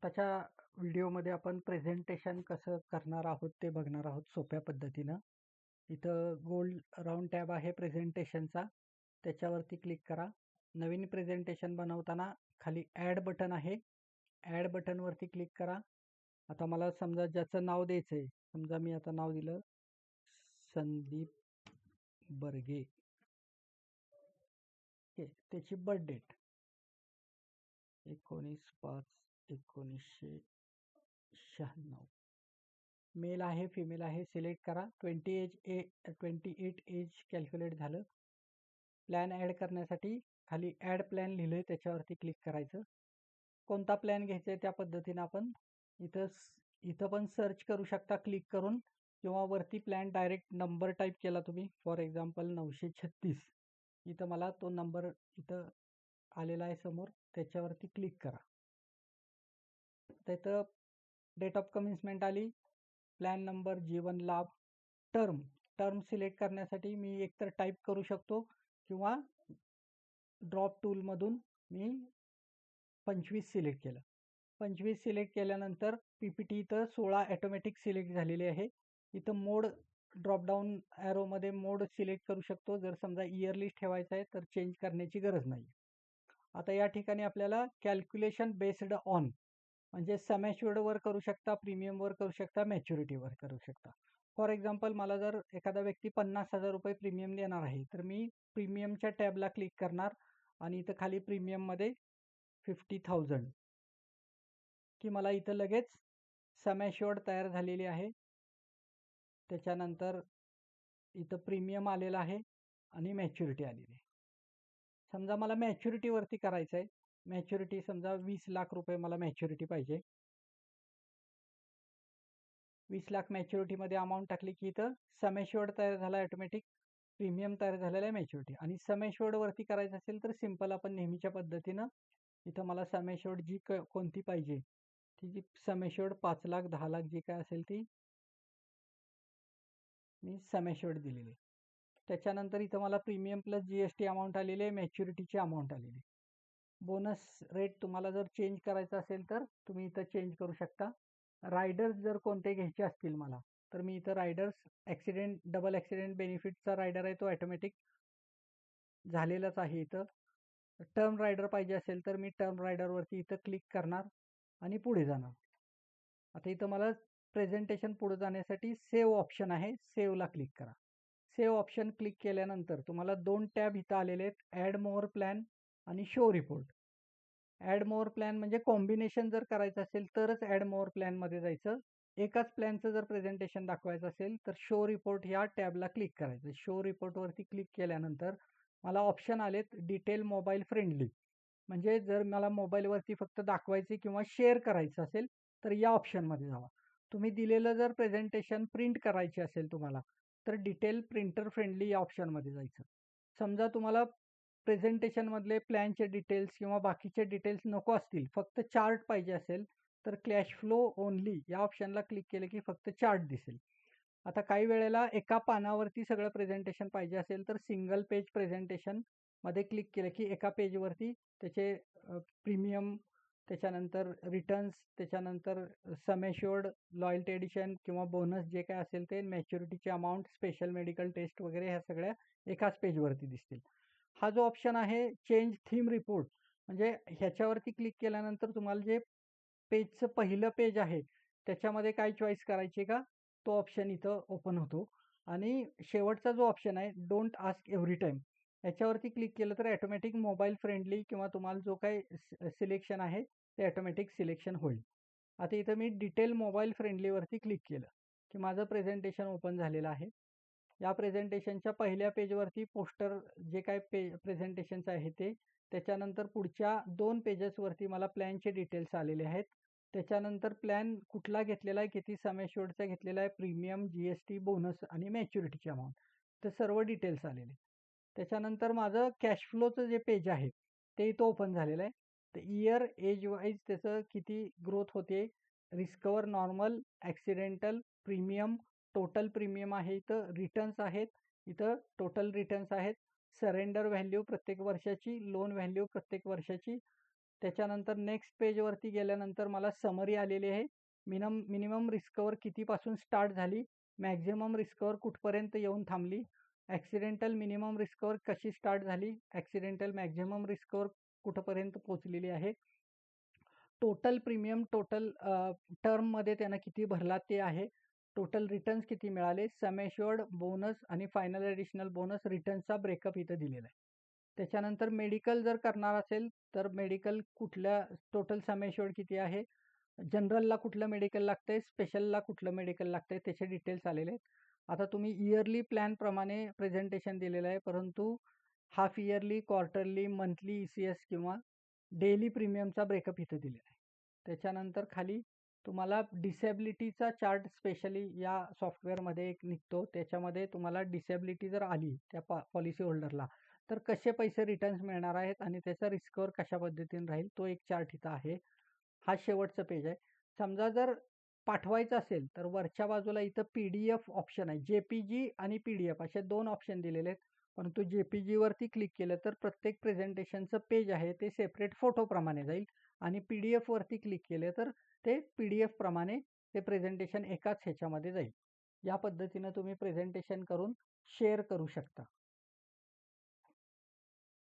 आताच्या व्हिडिओमध्ये आपण प्रेझेंटेशन कसं करणार आहोत ते बघणार आहोत सोप्या पद्धतीनं. इथं गोल राऊंड टॅब आहे प्रेझेंटेशनचा, त्याच्यावरती क्लिक करा. नवीन प्रेझेंटेशन बनवताना खाली ॲड बटन आहे, ॲड बटनवरती क्लिक करा. आता मला समजा ज्याचं नाव द्यायचं आहे, समजा मी आता नाव दिलं संदीप बर्गे. त्याची बर्थ डेट 19/5/1996. मेल आहे फिमेल आहे सिलेक्ट करा. 28 एज कॅल्क्युलेट झालं. प्लॅन ॲड करण्यासाठी खाली ॲड प्लॅन लिहिलंय त्याच्यावरती क्लिक करायचं. कोणता प्लॅन घ्यायचा आहे त्या पद्धतीनं आपण इथं पण सर्च करू शकता क्लिक करून, किंवा वरती प्लॅन डायरेक्ट नंबर टाईप केला तुम्ही, फॉर एक्झाम्पल 936. इथं मला तो नंबर इथं आलेला आहे समोर, त्याच्यावरती क्लिक करा. तिथं डेट ऑफ कमेन्समेंट आली, प्लॅन नंबर, जीवन लाभ, टर्म सिलेक्ट करण्यासाठी मी एकतर टाईप करू शकतो किंवा ड्रॉप टूलमधून मी 25 सिलेक्ट केलं. 25 सिलेक्ट केल्यानंतर PPT इथं 16 ॲटोमॅटिक सिलेक्ट झालेले आहे. इथं मोड ड्रॉपडाऊन ॲरोमध्ये मोड सिलेक्ट करू शकतो. जर समजा इयरली ठेवायचं आहे तर चेंज करण्याची गरज नाही. आता या ठिकाणी आपल्याला कॅल्क्युलेशन बेस्ड ऑन म्हणजे सम ॲश्युर्डवर करू शकता, प्रीमियमवर करू शकता, मॅच्युरिटीवर करू शकता. फॉर एक्झाम्पल मला जर एखादा व्यक्ती 50,000 रुपये प्रीमियम देणार आहे तर मी प्रीमियमच्या टॅबला क्लिक करणार आणि इथं खाली प्रीमियममध्ये 50,000 की मला इथं लगेच सम ॲश्युर्ड तयार झालेली आहे. त्याच्यानंतर इथं प्रीमियम आलेलं आहे आणि मॅच्युरिटी आलेली आहे. समजा मला मॅच्युरिटीवरती करायचं आहे, मॅच्युरिटी समजा 20 लाख रुपये मला मॅच्युरिटी पाहिजे. 20 लाख मॅच्युरिटीमध्ये अमाऊंट टाकली की इथं सम ॲश्युर्ड तयार झाला ॲटोमॅटिक, प्रीमियम तयार झालेला आहे, मॅच्युरिटी. आणि सम ॲश्युर्डवरती करायचं असेल तर सिंपल आपण नेहमीच्या पद्धतीनं इथं मला सम ॲश्युर्ड जी कोणती पाहिजे ती, जी सम ॲश्युर्ड 5 लाख 10 लाख जी काय असेल ती मी सम ॲश्युर्ड दिलेली. त्याच्यानंतर इथं मला प्रीमियम प्लस GST अमाऊंट आलेली आहे, मॅच्युरिटीची अमाऊंट आलेली. बोनस रेट तुम्हाला जर चेंज करायचं असेल तर तुम्ही इथं चेंज करू शकता. रायडर्स जर कोणते घ्यायचे असतील मला तर मी इथं रायडर्स डबल ॲक्सिडेंट बेनिफिटचा रायडर आहे तो ॲटोमॅटिक झालेलाच आहे. इथं टर्म रायडर पाहिजे असेल तर मी टर्म रायडरवरती इथं क्लिक करणार आणि पुढे जाणार. आता इथं मला प्रेझेंटेशन पुढे जाण्यासाठी सेव्ह ऑप्शन आहे, सेव्हला क्लिक करा. सेव्ह ऑप्शन क्लिक केल्यानंतर तुम्हाला 2 टॅब इथं आलेले आहेत, ॲड मोअर प्लॅन आणि show report. Add more plan म्हणजे कॉम्बिनेशन जर करायचं असेल तरच ॲड मोअर प्लॅनमध्ये जायचं. एकाच प्लॅनचं जर प्रेझेंटेशन दाखवायचं असेल तर शो रिपोर्ट या टॅबला क्लिक करायचं. शो रिपोर्टवरती क्लिक केल्यानंतर मला ऑप्शन आलेत डिटेल मोबाईल फ्रेंडली, म्हणजे जर मला मोबाईलवरती फक्त दाखवायचे किंवा शेअर करायचं असेल तर या ऑप्शनमध्ये जावा. तुम्ही दिलेलं जर प्रेझेंटेशन प्रिंट करायचे असेल तुम्हाला तर डिटेल प्रिंटर फ्रेंडली या ऑप्शनमध्ये जायचं. समजा तुम्हाला प्रेझेंटेशनमधले प्लॅनचे डिटेल्स किंवा बाकीचे डिटेल्स नको असतील, फक्त चार्ट पाहिजे असेल तर कॅश फ्लो ओनली या ऑप्शनला क्लिक केलं की फक्त चार्ट दिसेल. आता काही वेळेला एका पानावरती सगळं प्रेझेंटेशन पाहिजे असेल तर सिंगल पेज प्रेझेंटेशन मध्ये क्लिक केलं की एका पेजवरती त्याचे प्रीमियम, त्याच्यानंतर रिटर्न्स, त्याच्यानंतर सम ॲश्युर्ड, लॉयल्टी एडिशन किंवा बोनस जे काय असेल ते, मॅच्युरिटीची अमाऊंट, स्पेशल मेडिकल टेस्ट वगैरे ह्या सगळ्या एकाच पेजवरती दिसतील. हा जो ऑप्शन आहे चेंज थीम रिपोर्ट, म्हणजे ह्याच्यावरती क्लिक केल्यानंतर तुम्हाला जे पेजचं पहिलं पेज आहे त्याच्यामध्ये काय चॉईस करायची का तो ऑप्शन इथं ओपन होतो. आणि शेवटचा जो ऑप्शन आहे डोंट आस्क एव्हरी टाईम, याच्यावरती क्लिक केलं तर ॲटोमॅटिक मोबाईल फ्रेंडली किंवा तुम्हाला जो काही सिलेक्शन आहे ते ॲटोमॅटिक सिलेक्शन होईल. आता इथं मी डिटेल मोबाईल फ्रेंडलीवरती क्लिक केलं की माझं प्रेझेंटेशन ओपन झालेलं आहे. या प्रेझेंटेशनच्या पहिल्या पेजवरती पोस्टर जे काय प्रेझेंटेशनचं आहे ते, त्याच्यानंतर पुढच्या 2 पेजेसवरती मला प्लॅनचे डिटेल्स आलेले आहेत. त्याच्यानंतर प्लॅन कुठला घेतलेला आहे, किती सम ॲश्युर्डचा घेतलेला आहे, प्रीमियम, GST, बोनस आणि मॅच्युरिटीची अमाऊंट, तर सर्व डिटेल्स आलेले. त्याच्यानंतर माझं कॅश फ्लोचं जे पेज आहे ते इथं ओपन झालेलं आहे. तर इयर एज वाईज त्याचं किती ग्रोथ होते, risk cover, normal, accidental, premium, total premium आहे, इथं रिटर्न्स आहेत, इथं टोटल रिटर्न्स आहेत, सरेंडर व्हॅल्यू प्रत्येक वर्षाची, लोन व्हॅल्यू प्रत्येक वर्षाची, त्याच्यानंतर नेक्स्ट पेजवरती गेल्यानंतर मला समरी आलेली आहे. मिनिमम रिस्कवर कितीपासून स्टार्ट झाली, मॅक्झिमम रिस्कवर कुठपर्यंत येऊन थांबली, ॲक्सिडेंटल मिनिमम रिस्कवर कशी स्टार्ट झाली, ॲक्सिडेंटल मॅक्झिमम रिस्कवर कुठपर्यंत पोहोचलेली आहे, टोटल प्रीमियम टर्ममध्ये त्यानं किती भरला ते आहे, टोटल रिटर्न्स किती मिळाले, सम एश्युअर्ड, बोनस आणि फायनल ॲडिशनल बोनस रिटर्न्सचा ब्रेकअप इथं दिलेला आहे. त्याच्यानंतर मेडिकल जर करणार असेल तर मेडिकल कुठल्या टोटल सम एश्युअर्ड किती आहे, जनरलला कुठलं मेडिकल लागतंय, स्पेशलला कुठलं मेडिकल लागतंय त्याचे डिटेल्स आलेले आहेत. आता तुम्ही इयरली प्लॅनप्रमाणे प्रेझेंटेशन दिलेलं आहे, परंतु half yearly, quarterly, monthly ECS किंवा डेली प्रीमियमचा ब्रेकअप इथं दिलेला आहे. त्याच्यानंतर खाली तुम्हाला डिसेबिलिटीचा चार्ट स्पेशली या सॉफ्टवेअरमध्ये एक निघतो. त्याच्यामध्ये तुम्हाला डिसेबिलिटी जर आली त्या पॉलिसी होल्डरला तर कसे पैसे रिटर्न्स मिळणार आहेत आणि त्याचा रिस्कवर कशा पद्धतीने राहील तो एक चार्ट इथं आहे. हा शेवटचं पेज आहे. समजा जर पाठवायचं असेल तर वरच्या बाजूला इथं PDF ऑप्शन आहे. JPG आणि PDF असे 2 ऑप्शन दिलेले आहेत. परंतु JPG वरती क्लिक केलं तर प्रत्येक प्रेझेंटेशनचं पेज आहे ते सेपरेट फोटोप्रमाणे जाईल आणि PDF वरती क्लिक केलं तर ते PDF प्रमाणे ते प्रेझेंटेशन एकाच ह्याच्यामध्ये जाईल. या पद्धतीनं तुम्ही प्रेझेंटेशन करून शेअर करू शकता.